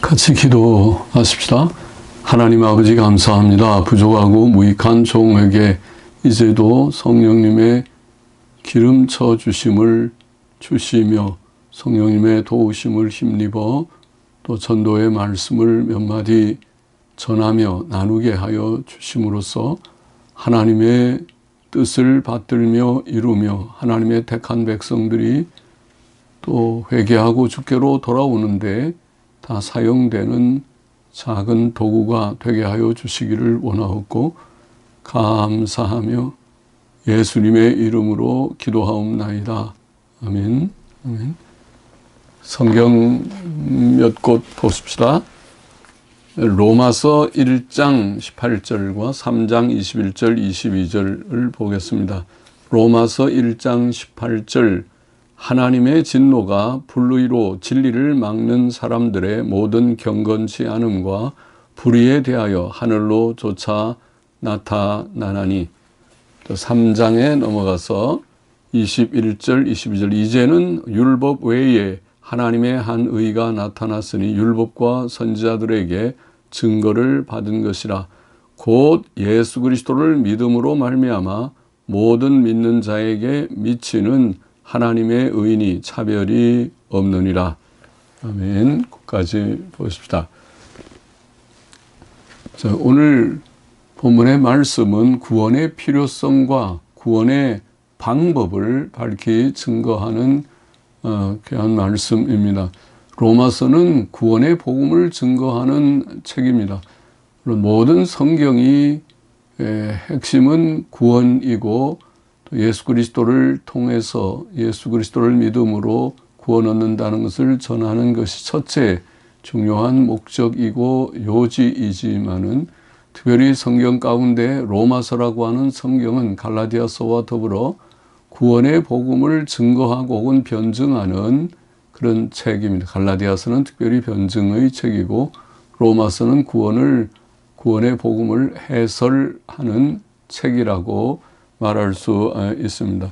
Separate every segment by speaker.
Speaker 1: 같이 기도하십시다. 하나님 아버지 감사합니다. 부족하고 무익한 종에게 이제도 성령님의 기름쳐 주심을 주시며 성령님의 도우심을 힘입어 또 전도의 말씀을 몇 마디 전하며 나누게 하여 주심으로써 하나님의 뜻을 받들며 이루며 하나님의 택한 백성들이 또 회개하고 주께로 돌아오는데 다 사용되는 작은 도구가 되게 하여 주시기를 원하옵고 감사하며 예수님의 이름으로 기도하옵나이다. 아멘. 아멘. 성경 몇 곳 보십시다. 로마서 1장 18절과 3장 21절 22절을 보겠습니다. 로마서 1장 18절 하나님의 진노가 불의로 진리를 막는 사람들의 모든 경건치 않음과 불의에 대하여 하늘로 조차 나타나나니. 또 3장에 넘어가서 21절 22절 이제는 율법 외에 하나님의 한 의가 나타났으니 율법과 선지자들에게 증거를 받은 것이라. 곧 예수 그리스도를 믿음으로 말미암아 모든 믿는 자에게 미치는 하나님의 의인이 차별이 없느니라. 아멘. 끝까지 보십시다. 자, 오늘 본문의 말씀은 구원의 필요성과 구원의 방법을 밝히 증거하는 귀한 말씀입니다. 로마서는 구원의 복음을 증거하는 책입니다. 모든 성경이 핵심은 구원이고 또 예수 그리스도를 통해서 예수 그리스도를 믿음으로 구원 얻는다는 것을 전하는 것이 첫째 중요한 목적이고 요지이지만은 특별히 성경 가운데 로마서라고 하는 성경은 갈라디아서와 더불어 구원의 복음을 증거하고 혹은 변증하는 그런 책입니다. 갈라디아서는 특별히 변증의 책이고 로마서는 구원의 복음을 해설하는 책이라고 말할 수 있습니다.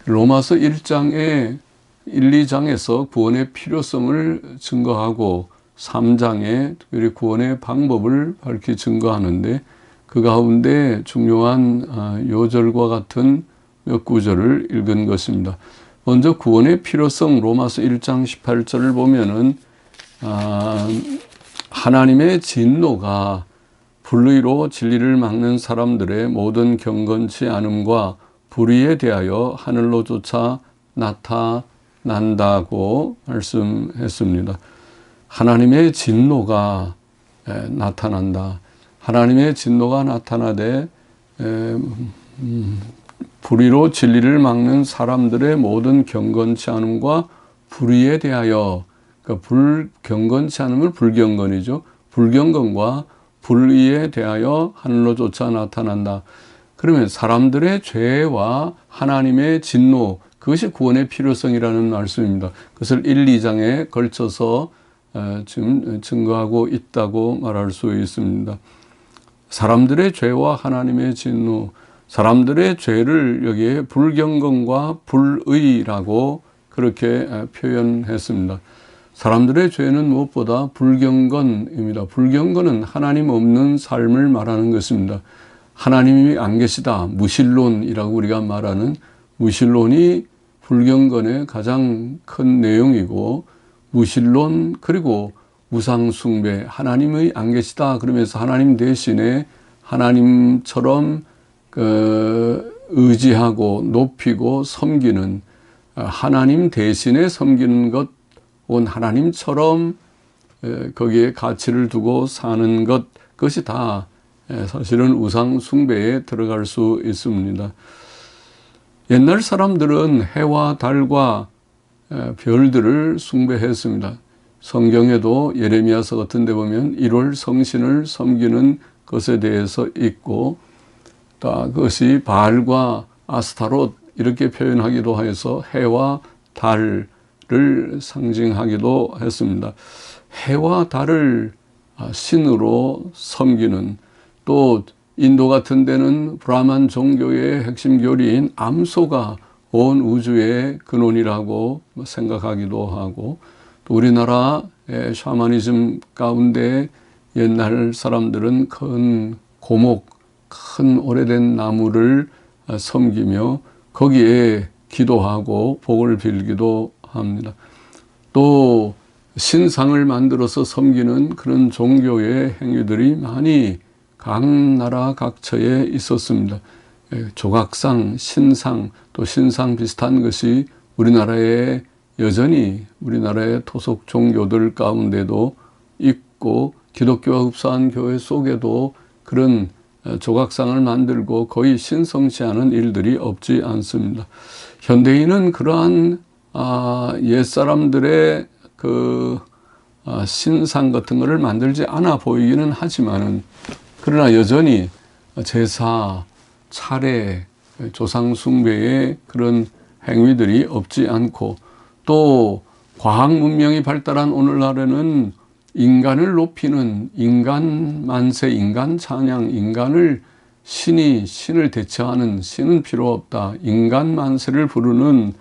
Speaker 1: 로마서 1장에 1, 2장에서 구원의 필요성을 증거하고 3장에 특별히 구원의 방법을 밝히 증거하는데 그 가운데 중요한 요절과 같은 몇 구절을 읽은 것입니다. 먼저 구원의 필요성 로마서 1장 18절을 보면은 하나님의 진노가 불의로 진리를 막는 사람들의 모든 경건치 않음과 불의에 대하여 하늘로조차 나타난다고 말씀했습니다. 하나님의 진노가 나타난다. 하나님의 진노가 나타나되 불의로 진리를 막는 사람들의 모든 경건치 않음과 불의에 대하여, 그러니까 불경건치 않음은 불경건이죠. 불경건과 불의에 대하여 하늘로조차 나타난다. 그러면 사람들의 죄와 하나님의 진노, 그것이 구원의 필요성이라는 말씀입니다. 그것을 1, 2장에 걸쳐서 지금 증거하고 있다고 말할 수 있습니다. 사람들의 죄와 하나님의 진노, 사람들의 죄를 여기에 불경건과 불의라고 그렇게 표현했습니다. 사람들의 죄는 무엇보다 불경건입니다. 불경건은 하나님 없는 삶을 말하는 것입니다. 하나님이 안 계시다, 무신론이라고 우리가 말하는 무신론이 불경건의 가장 큰 내용이고, 무신론 그리고 우상숭배, 하나님의 안 계시다 그러면서 하나님 대신에 하나님처럼 의지하고 높이고 섬기는, 하나님 대신에 섬기는 것, 혹은 하나님처럼 거기에 가치를 두고 사는 것, 그것이 다 사실은 우상 숭배에 들어갈 수 있습니다. 옛날 사람들은 해와 달과 별들을 숭배했습니다. 성경에도 예레미야서 같은 데 보면 1월 성신을 섬기는 것에 대해서 있고, 또 그것이 바알과 아스타롯 이렇게 표현하기도 해서 해와 달을 상징하기도 했습니다. 해와 달을 신으로 섬기는, 또 인도 같은 데는 브라만 종교의 핵심 교리인 암소가 온 우주의 근원이라고 생각하기도 하고, 또 우리나라의 샤머니즘 가운데 옛날 사람들은 큰 고목, 큰 오래된 나무를 섬기며 거기에 기도하고 복을 빌기도 합니다. 또 신상을 만들어서 섬기는 그런 종교의 행위들이 많이 각 나라 각처에 있었습니다. 조각상, 신상, 또 신상 비슷한 것이 우리나라에 여전히 우리나라의 토속 종교들 가운데도 있고 기독교와 흡사한 교회 속에도 그런 조각상을 만들고 거의 신성시하는 일들이 없지 않습니다. 현대인은 그러한 옛사람들의 신상 같은 것을 만들지 않아 보이기는 하지만은 그러나 여전히 제사, 차례, 조상 숭배의 그런 행위들이 없지 않고 또 과학 문명이 발달한 오늘날에는 인간을 높이는 인간 만세, 인간 찬양, 인간을 신을 대처하는 신은 필요 없다. 인간 만세를 부르는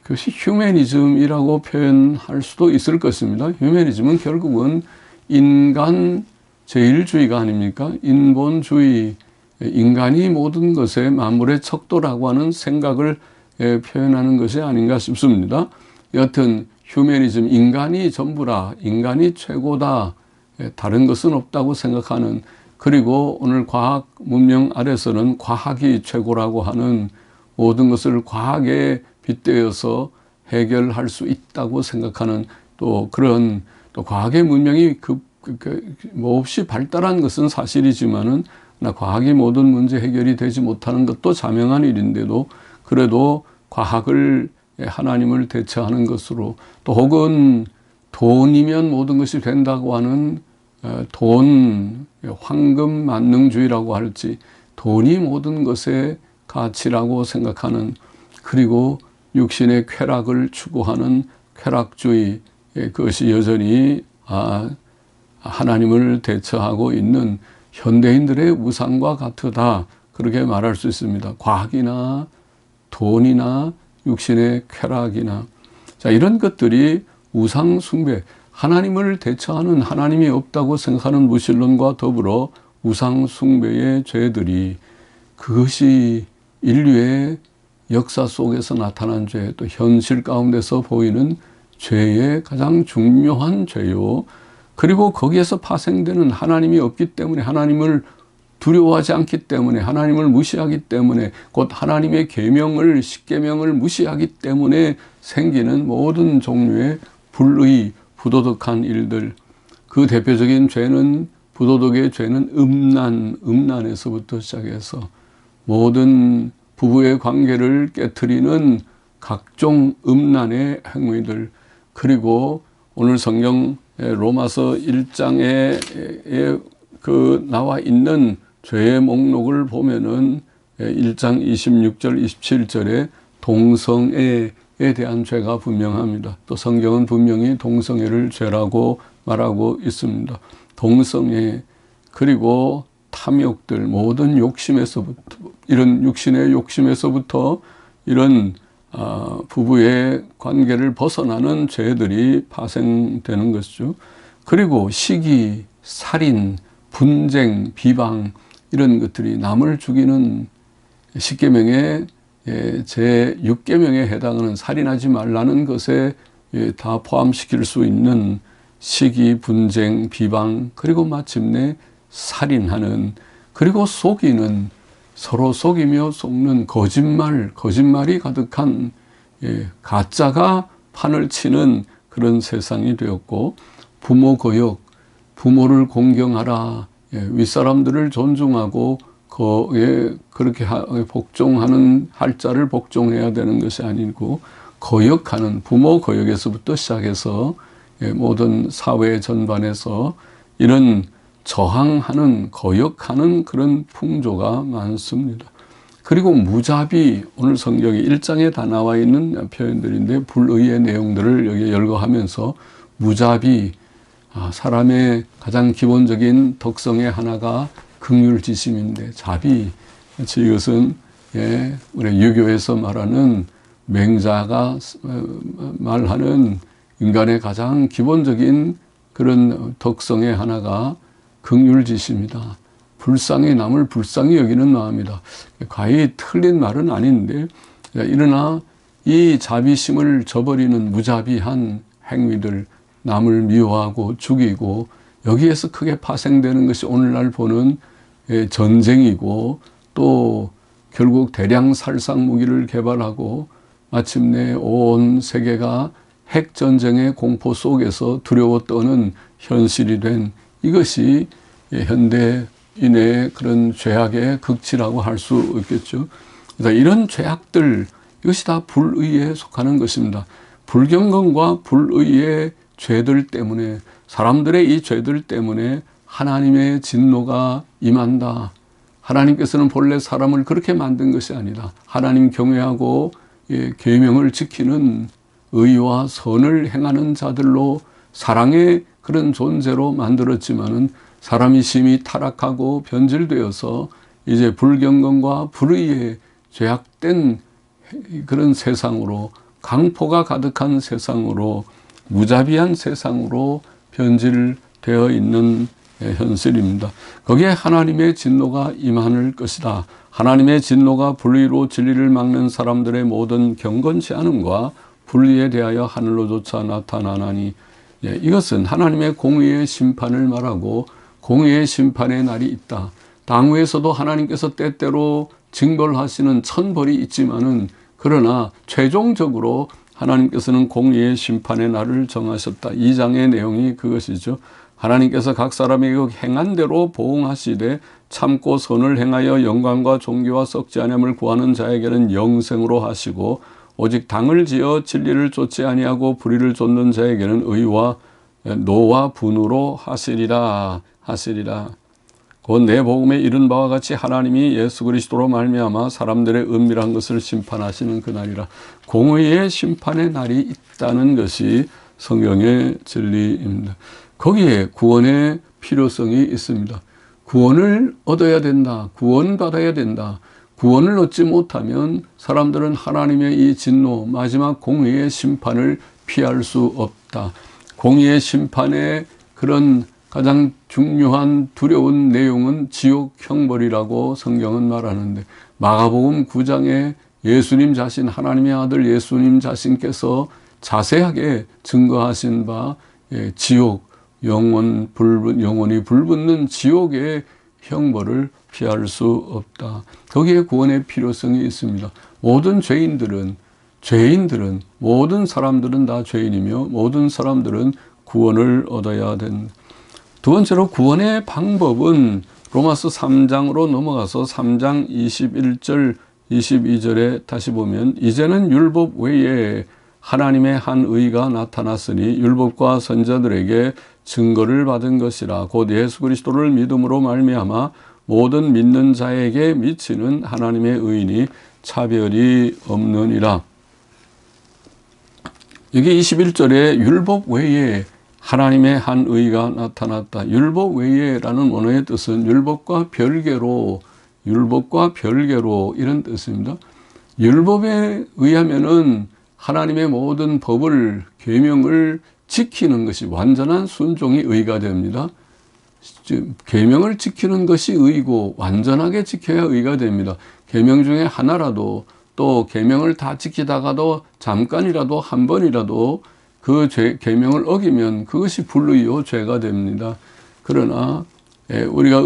Speaker 1: 그것이 휴머니즘이라고 표현할 수도 있을 것입니다. 휴머니즘은 결국은 인간 제일주의가 아닙니까? 인본주의, 인간이 모든 것에 만물의 척도라고 하는 생각을 표현하는 것이 아닌가 싶습니다. 여하튼 휴머니즘, 인간이 전부라, 인간이 최고다, 다른 것은 없다고 생각하는, 그리고 오늘 과학 문명 아래서는 과학이 최고라고 하는, 모든 것을 과학에 빗대어서 해결할 수 있다고 생각하는 또 그런 또 과학의 문명이 몹시 발달한 것은 사실이지만은 과학이 모든 문제 해결이 되지 못하는 것도 자명한 일인데도 그래도 과학을 하나님을 대체하는 것으로 또 혹은 돈이면 모든 것이 된다고 하는 돈, 황금 만능주의라고 할지 돈이 모든 것의 가치라고 생각하는 그리고 육신의 쾌락을 추구하는 쾌락주의 그것이 여전히 하나님을 대처하고 있는 현대인들의 우상과 같으다 그렇게 말할 수 있습니다. 과학이나 돈이나 육신의 쾌락이나 자 이런 것들이 우상 숭배 하나님을 대처하는 하나님이 없다고 생각하는 무신론과 더불어 우상 숭배의 죄들이 그것이 인류의 역사 속에서 나타난 죄, 또 현실 가운데서 보이는 죄의 가장 중요한 죄요. 그리고 거기에서 파생되는 하나님이 없기 때문에 하나님을 두려워하지 않기 때문에 하나님을 무시하기 때문에 곧 하나님의 계명을 십계명을 무시하기 때문에 생기는 모든 종류의 불의, 부도덕한 일들 그 대표적인 죄는 부도덕의 죄는 음란에서부터 시작해서 모든 부부의 관계를 깨트리는 각종 음란의 행위들 그리고 오늘 성경 로마서 1장에 나와 있는 죄의 목록을 보면은 1장 26절 27절에 동성애에 대한 죄가 분명합니다. 또 성경은 분명히 동성애를 죄라고 말하고 있습니다. 동성애 그리고 탐욕들 모든 욕심에서부터 이런 육신의 욕심에서부터 이런 부부의 관계를 벗어나는 죄들이 파생되는 것이죠. 그리고 시기, 살인, 분쟁, 비방 이런 것들이 남을 죽이는 십계명의 제6계명에 해당하는 살인하지 말라는 것에 다 포함시킬 수 있는 시기, 분쟁, 비방 그리고 마침내 살인하는 그리고 속이는 서로 속이며 속는 거짓말이 가득한 가짜가 판을 치는 그런 세상이 되었고 부모 거역, 부모를 공경하라, 윗사람들을 존중하고 그렇게 복종하는 할 자를 복종해야 되는 것이 아니고 거역하는 부모 거역에서부터 시작해서 모든 사회 전반에서 이런 저항하는 거역하는 그런 풍조가 많습니다. 그리고 무자비 오늘 성경에 1장에 다 나와 있는 표현들인데 불의의 내용들을 여기 열거하면서 무자비 사람의 가장 기본적인 덕성의 하나가 긍휼지심인데 자비 이것은 우리 유교에서 말하는 맹자가 말하는 인간의 가장 기본적인 그런 특성의 하나가 긍휼지심이다. 불쌍히 남을 불쌍히 여기는 마음이다. 과히 틀린 말은 아닌데, 그러나 이 자비심을 저버리는 무자비한 행위들, 남을 미워하고 죽이고 여기에서 크게 파생되는 것이 오늘날 보는 전쟁이고, 또 결국 대량 살상 무기를 개발하고 마침내 온 세계가 핵전쟁의 공포 속에서 두려워 떠는 현실이 된 이것이 현대인의 그런 죄악의 극치라고 할 수 있겠죠. 그래서 이런 죄악들, 이것이 다 불의에 속하는 것입니다. 불경건과 불의의 죄들 때문에, 사람들의 이 죄들 때문에 하나님의 진노가 임한다. 하나님께서는 본래 사람을 그렇게 만든 것이 아니다. 하나님 경외하고 계명을 지키는 의와 선을 행하는 자들로, 사랑의 그런 존재로 만들었지만은 사람이 심히 타락하고 변질되어서 이제 불경건과 불의에 죄악된 그런 세상으로, 강포가 가득한 세상으로, 무자비한 세상으로 변질되어 있는 현실입니다. 거기에 하나님의 진노가 임할 것이다. 하나님의 진노가 불의로 진리를 막는 사람들의 모든 경건치 않음과 불의에 대하여 하늘로조차 나타나나니, 이것은 하나님의 공의의 심판을 말하고 공의의 심판의 날이 있다. 당후에서도 하나님께서 때때로 징벌하시는 천벌이 있지만은, 그러나 최종적으로 하나님께서는 공의의 심판의 날을 정하셨다. 2장의 내용이 그것이죠. 하나님께서 각 사람이 그 행한 대로 보응하시되 참고 선을 행하여 영광과 존귀와 썩지 아니함을 구하는 자에게는 영생으로 하시고, 오직 당을 지어 진리를 쫓지 아니하고 불의를 좇는 자에게는 의와 노와 분으로 하시리라. 곧 내 복음에 이른 바와 같이 하나님이 예수 그리스도로 말미암아 사람들의 은밀한 것을 심판하시는 그날이라. 공의의 심판의 날이 있다는 것이 성경의 진리입니다. 거기에 구원의 필요성이 있습니다. 구원을 얻어야 된다. 구원받아야 된다. 구원을 얻지 못하면 사람들은 하나님의 이 진노, 마지막 공의의 심판을 피할 수 없다. 공의의 심판의 그런 가장 중요한 두려운 내용은 지옥 형벌이라고 성경은 말하는데, 마가복음 9장에 예수님 자신, 하나님의 아들 예수님 자신께서 자세하게 증거하신 바 지옥, 영원히 불붙는 지옥의 형벌을 피할 수 없다. 거기에 구원의 필요성이 있습니다. 모든 죄인들은, 모든 사람들은 다 죄인이며 모든 사람들은 구원을 얻어야 된다. 두 번째로 구원의 방법은 로마서 3장으로 넘어가서 3장 21절 22절에 다시 보면, 이제는 율법 외에 하나님의 한 의가 나타났으니 율법과 선지자들에게 증거를 받은 것이라. 곧 예수 그리스도를 믿음으로 말미암아 모든 믿는 자에게 미치는 하나님의 의인이 차별이 없느니라. 여기 21절에 율법 외에 하나님의 한 의가 나타났다. 율법 외에라는 원어의 뜻은 율법과 별개로 이런 뜻입니다. 율법에 의하면은 하나님의 모든 법을, 계명을 지키는 것이 완전한 순종이 의가 됩니다. 계명을 지키는 것이 의고 완전하게 지켜야 의가 됩니다. 계명 중에 하나라도, 또 계명을 다 지키다가도 잠깐이라도 한 번이라도 그 계명을 어기면 그것이 불의요 죄가 됩니다. 그러나 우리가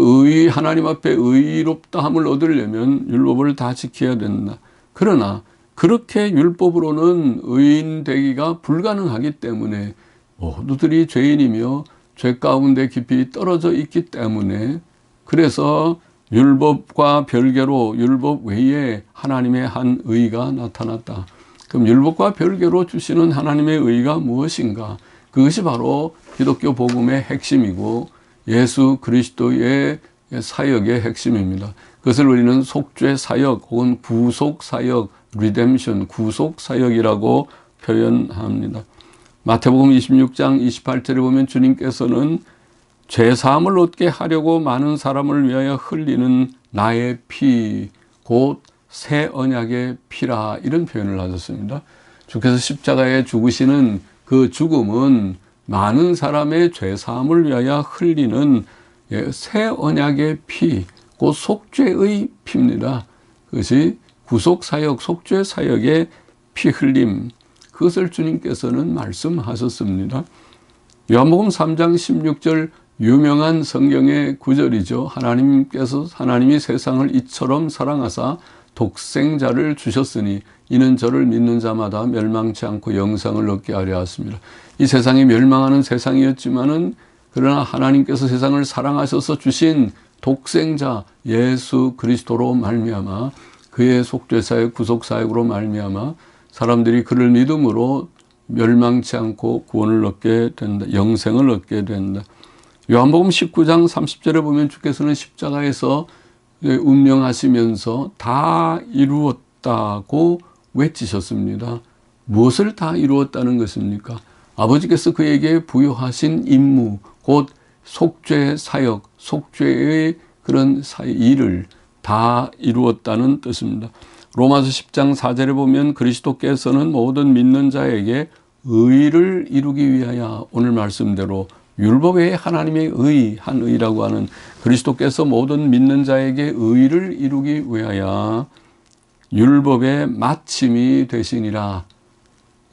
Speaker 1: 하나님 앞에 의롭다함을 얻으려면 율법을 다 지켜야 된다. 그러나 그렇게 율법으로는 의인 되기가 불가능하기 때문에, 모두들이 죄인이며 죄 가운데 깊이 떨어져 있기 때문에, 그래서 율법과 별개로, 율법 외에 하나님의 한 의가 나타났다. 그럼 율법과 별개로 주시는 하나님의 의가 무엇인가? 그것이 바로 기독교 복음의 핵심이고 예수 그리스도의 사역의 핵심입니다. 그것을 우리는 속죄 사역 혹은 구속 사역, 리뎀션, 구속 사역이라고 표현합니다. 마태복음 26장 28절에 보면 주님께서는 죄사함을 얻게 하려고 많은 사람을 위하여 흘리는 나의 피, 곧 새 언약의 피라, 이런 표현을 하셨습니다. 주께서 십자가에 죽으시는 그 죽음은 많은 사람의 죄사함을 위하여 흘리는 새 언약의 피, 곧 속죄의 피입니다. 그것이 구속사역, 속죄사역의 피 흘림, 그것을 주님께서는 말씀하셨습니다. 요한복음 3장 16절 유명한 성경의 구절이죠. 하나님이 세상을 이처럼 사랑하사 독생자를 주셨으니 이는 저를 믿는 자마다 멸망치 않고 영생을 얻게 하려 하십니다. 이 세상이 멸망하는 세상이었지만은 그러나 하나님께서 세상을 사랑하셔서 주신 독생자 예수 그리스도로 말미암아 그의 속죄사역 구속사역으로 말미암아 사람들이 그를 믿음으로 멸망치 않고 구원을 얻게 된다. 영생을 얻게 된다. 요한복음 19장 30절에 보면 주께서는 십자가에서 운명하시면서 다 이루었다고 외치셨습니다. 무엇을 다 이루었다는 것입니까? 아버지께서 그에게 부여하신 임무, 곧 속죄 사역, 속죄의 그런 일을 다 이루었다는 뜻입니다. 로마서 10장 4절에 보면 그리스도께서는 모든 믿는 자에게 의를 이루기 위하여 오늘 말씀대로 율법 외에 하나님의 의, 한 의라고 하는 그리스도께서 모든 믿는 자에게 의를 이루기 위하여 율법의 마침이 되시니라.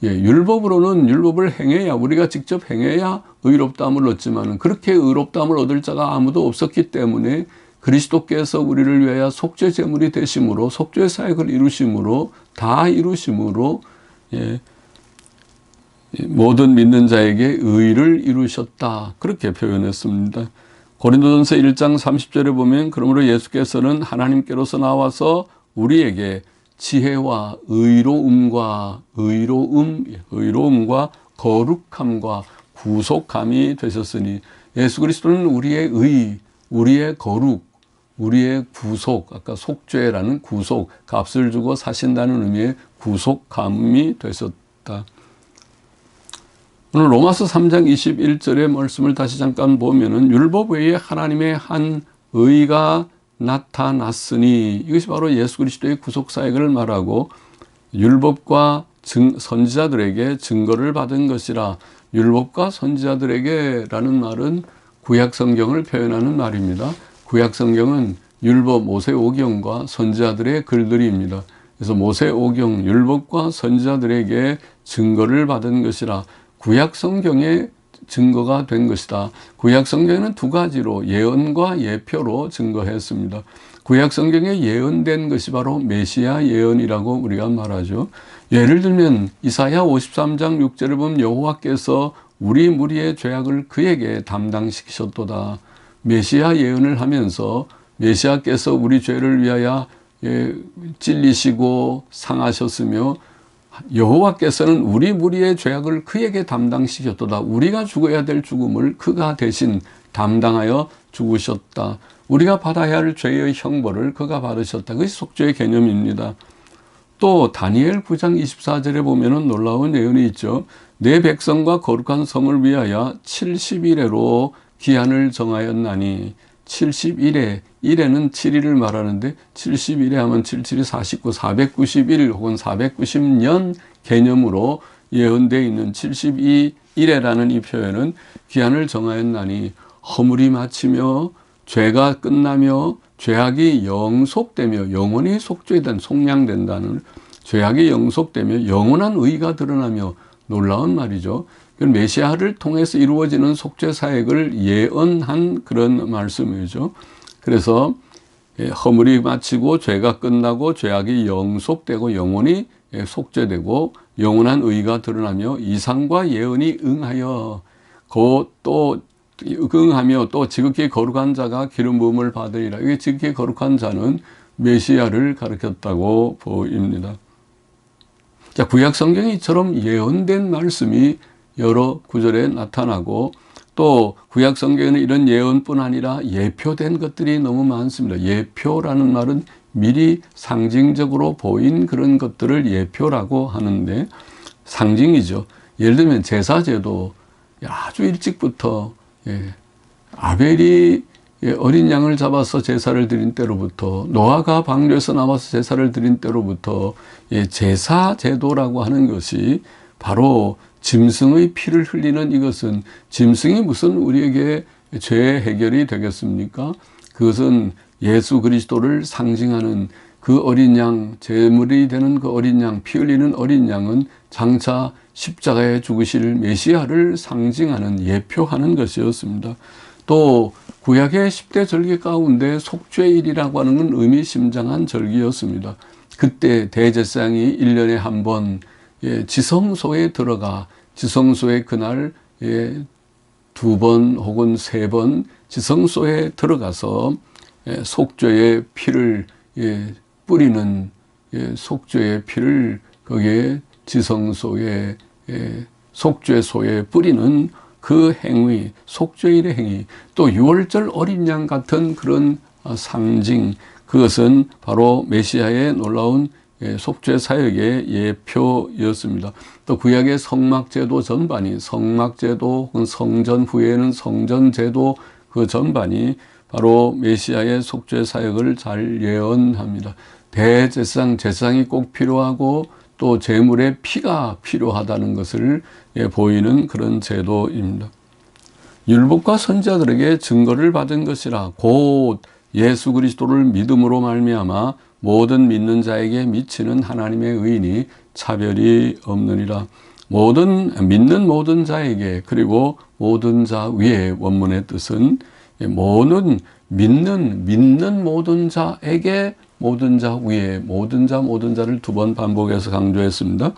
Speaker 1: 율법으로는 율법을 행해야 우리가 직접 행해야 의롭다함을 얻지만 그렇게 의롭다함을 얻을 자가 아무도 없었기 때문에 그리스도께서 우리를 위하여 속죄 제물이 되심으로 속죄 사역을 이루심으로 다 이루심으로 모든 믿는 자에게 의를 이루셨다. 그렇게 표현했습니다. 고린도전서 1장 30절에 보면 그러므로 예수께서는 하나님께로서 나와서 우리에게 지혜와 의로움과 거룩함과 구속함이 되셨으니 예수 그리스도는 우리의 의, 우리의 거룩, 우리의 구속, 아까 속죄라는 구속, 값을 주고 사신다는 의미의 구속함이 되셨다. 오늘 로마서 3장 21절의 말씀을 다시 잠깐 보면은 율법 외에 하나님의 한 의가 나타났으니 이것이 바로 예수 그리스도의 구속사역을 말하고 율법과 선지자들에게 증거를 받은 것이라. 율법과 선지자들에게 라는 말은 구약 성경을 표현하는 말입니다. 구약 성경은 율법 모세오경과 선지자들의 글들입니다. 그래서 모세오경 율법과 선지자들에게 증거를 받은 것이라. 구약 성경의 증거가 된 것이다. 구약 성경에는 두 가지로 예언과 예표로 증거했습니다. 구약 성경에 예언된 것이 바로 메시아 예언이라고 우리가 말하죠. 예를 들면 이사야 53장 6절을 보면 여호와께서 우리 무리의 죄악을 그에게 담당시키셨도다. 메시아 예언을 하면서 메시아께서 우리 죄를 위하여 찔리시고 상하셨으며 여호와께서는 우리 무리의 죄악을 그에게 담당시켰도다. 우리가 죽어야 될 죽음을 그가 대신 담당하여 죽으셨다. 우리가 받아야 할 죄의 형벌을 그가 받으셨다. 그것이 속죄의 개념입니다. 또 다니엘 9장 24절에 보면 놀라운 예언이 있죠. 내 백성과 거룩한 성을 위하여 70일에로 기한을 정하였나니 71회, 1회는 7일을 말하는데 71회 하면 77이 49, 491일 혹은 490년 개념으로 예언되어 있는 72일에라는 이 표현은 기한을 정하였나니 허물이 마치며 죄가 끝나며 죄악이 영속되며 영원히 속죄된 속량된다는 죄악이 영속되며 영원한 의가 드러나며 놀라운 말이죠. 메시아를 통해서 이루어지는 속죄 사역을 예언한 그런 말씀이죠. 그래서 허물이 마치고 죄가 끝나고 죄악이 영속되고 영원히 속죄되고 영원한 의가 드러나며 이상과 예언이 응하여 또 지극히 거룩한 자가 기름 부음을 받으리라. 이게 지극히 거룩한 자는 메시아를 가리켰다고 보입니다. 자, 구약 성경에 이처럼 예언된 말씀이 여러 구절에 나타나고 또 구약 성경에는 이런 예언뿐 아니라 예표된 것들이 너무 많습니다. 예표라는 말은 미리 상징적으로 보인 그런 것들을 예표라고 하는데 상징이죠. 예를 들면 제사제도 아주 일찍부터 아벨이 어린 양을 잡아서 제사를 드린 때로부터 노아가 방주에서 나와서 제사를 드린 때로부터 제사제도라고 하는 것이 바로 짐승의 피를 흘리는 이것은, 짐승이 무슨 우리에게 죄 해결이 되겠습니까? 그것은 예수 그리스도를 상징하는 그 어린 양, 제물이 되는 그 어린 양, 피 흘리는 어린 양은 장차 십자가에 죽으실 메시아를 상징하는, 예표하는 것이었습니다. 또 구약의 10대 절기 가운데 속죄일이라고 하는 건 의미심장한 절기였습니다. 그때 대제사장이 1년에 한 번 지성소에 들어가, 지성소에 그날 2번 혹은 3번 지성소에 들어가서 속죄의 피를 뿌리는, 속죄의 피를 거기에 지성소에, 속죄소에 뿌리는 그 행위, 속죄일의 행위, 또 6월절 어린 양 같은 그런 상징, 그것은 바로 메시아의 놀라운 속죄 사역의 예표였습니다. 또 구약의 성막제도 전반이, 성막제도, 성전 후에는 성전제도 그 전반이 바로 메시아의 속죄 사역을 잘 예언합니다. 대제사장, 제사장이 꼭 필요하고 또 제물의 피가 필요하다는 것을 보이는 그런 제도입니다. 율법과 선지자들에게 증거를 받은 것이라 곧 예수 그리스도를 믿음으로 말미암아 모든 믿는 자에게 미치는 하나님의 의인이 차별이 없느니라. 믿는 모든 자에게, 그리고 모든 자 위에, 원문의 뜻은 믿는 모든 자에게, 모든 자 위에, 모든 자를 2번 반복해서 강조했습니다.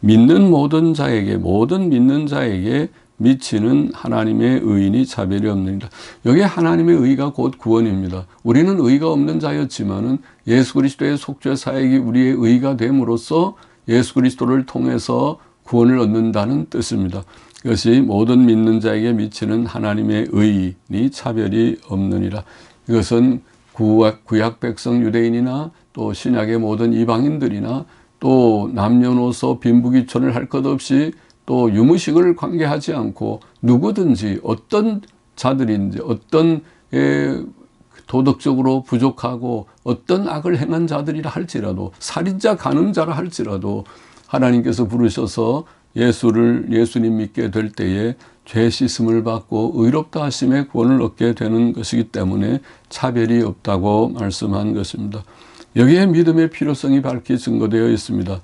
Speaker 1: 믿는 모든 자에게, 모든 믿는 자에게 미치는 하나님의 의인이 차별이 없느니라. 여기 하나님의 의가 곧 구원입니다. 우리는 의가 없는 자였지만은 예수 그리스도의 속죄 사역이 우리의 의가 됨으로써 예수 그리스도를 통해서 구원을 얻는다는 뜻입니다. 이것이 모든 믿는 자에게 미치는 하나님의 의인이 차별이 없느니라. 이것은 구약 백성 유대인이나 또 신약의 모든 이방인들이나 또 남녀노소 빈부귀천을 할 것 없이 또 유무식을 관계하지 않고 누구든지 어떤 자들인지, 어떤 도덕적으로 부족하고 어떤 악을 행한 자들이라 할지라도, 살인자, 간음자라 할지라도 하나님께서 부르셔서 예수님 믿게 될 때에 죄 씻음을 받고 의롭다 하심의 구원을 얻게 되는 것이기 때문에 차별이 없다고 말씀한 것입니다. 여기에 믿음의 필요성이 밝히 증거되어 있습니다.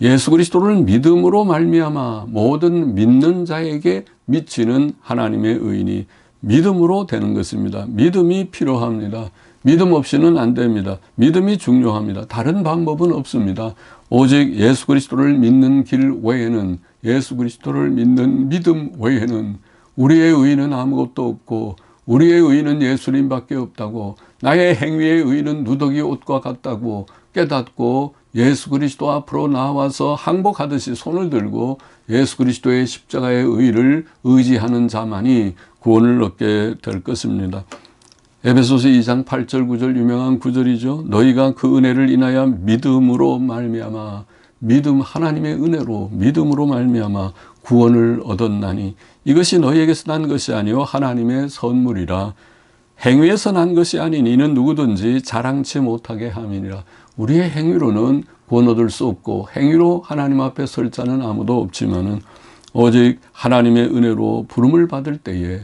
Speaker 1: 예수 그리스도를 믿음으로 말미암아 모든 믿는 자에게 미치는 하나님의 의인이 믿음으로 되는 것입니다. 믿음이 필요합니다. 믿음 없이는 안 됩니다. 믿음이 중요합니다. 다른 방법은 없습니다. 오직 예수 그리스도를 믿는 길 외에는, 예수 그리스도를 믿는 믿음 외에는 우리의 의인은 아무것도 없고, 우리의 의인은 예수님밖에 없다고, 나의 행위의 의인은 누더기 옷과 같다고 깨닫고 예수 그리스도 앞으로 나와서 항복하듯이 손을 들고 예수 그리스도의 십자가의 의를 의지하는 자만이 구원을 얻게 될 것입니다. 에베소서 2장 8절 9절 유명한 구절이죠. 너희가 그 은혜를 인하여 믿음으로 말미암아, 믿음, 하나님의 은혜로 믿음으로 말미암아 구원을 얻었나니 이것이 너희에게서 난 것이 아니요 하나님의 선물이라. 행위에서 난 것이 아닌 이는 누구든지 자랑치 못하게 함이니라. 우리의 행위로는 구원 얻을 수 없고 행위로 하나님 앞에 설 자는 아무도 없지만은 오직 하나님의 은혜로 부름을 받을 때에,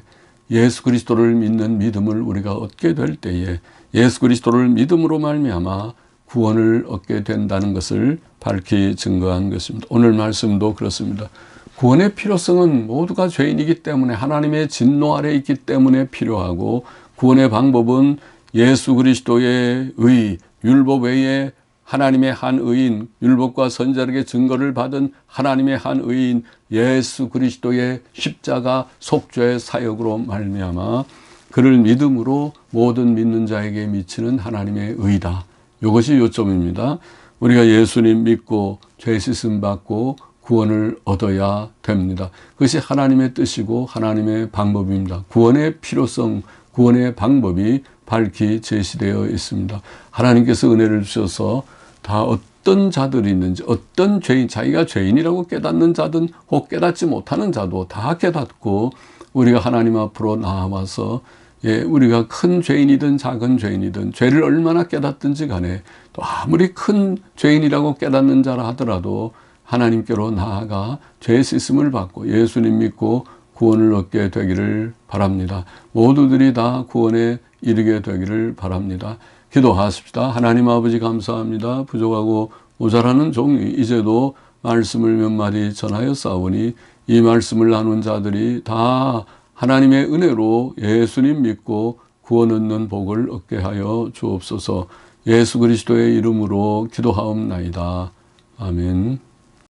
Speaker 1: 예수 그리스도를 믿는 믿음을 우리가 얻게 될 때에 예수 그리스도를 믿음으로 말미암아 구원을 얻게 된다는 것을 밝히 증거한 것입니다. 오늘 말씀도 그렇습니다. 구원의 필요성은 모두가 죄인이기 때문에, 하나님의 진노 아래 있기 때문에 필요하고, 구원의 방법은 예수 그리스도의 의, 율법 외에 하나님의 한 의인, 율법과 선지자에게 증거를 받은 하나님의 한 의인 예수 그리스도의 십자가 속죄의 사역으로 말미암아 그를 믿음으로 모든 믿는 자에게 미치는 하나님의 의다. 이것이 요점입니다. 우리가 예수님 믿고 죄 씻음 받고 구원을 얻어야 됩니다. 그것이 하나님의 뜻이고 하나님의 방법입니다. 구원의 필요성, 구원의 방법이 밝히 제시되어 있습니다. 하나님께서 은혜를 주셔서 다 어떤 자들이 있는지, 어떤 죄인, 자기가 죄인이라고 깨닫는 자든 혹 깨닫지 못하는 자도 다 깨닫고 우리가 하나님 앞으로 나와서 우리가 큰 죄인이든 작은 죄인이든 죄를 얼마나 깨닫든지 간에 또 아무리 큰 죄인이라고 깨닫는 자라 하더라도 하나님께로 나아가 죄 씻음을 받고 예수님 믿고 구원을 얻게 되기를 바랍니다. 모두들이 다 구원에 이르게 되기를 바랍니다. 기도하십시다. 하나님 아버지 감사합니다. 부족하고 모자라는 종이 이제도 말씀을 몇 마디 전하여 싸우니 이 말씀을 나눈 자들이 다 하나님의 은혜로 예수님 믿고 구원 얻는 복을 얻게 하여 주옵소서. 예수 그리스도의 이름으로 기도하옵나이다. 아멘.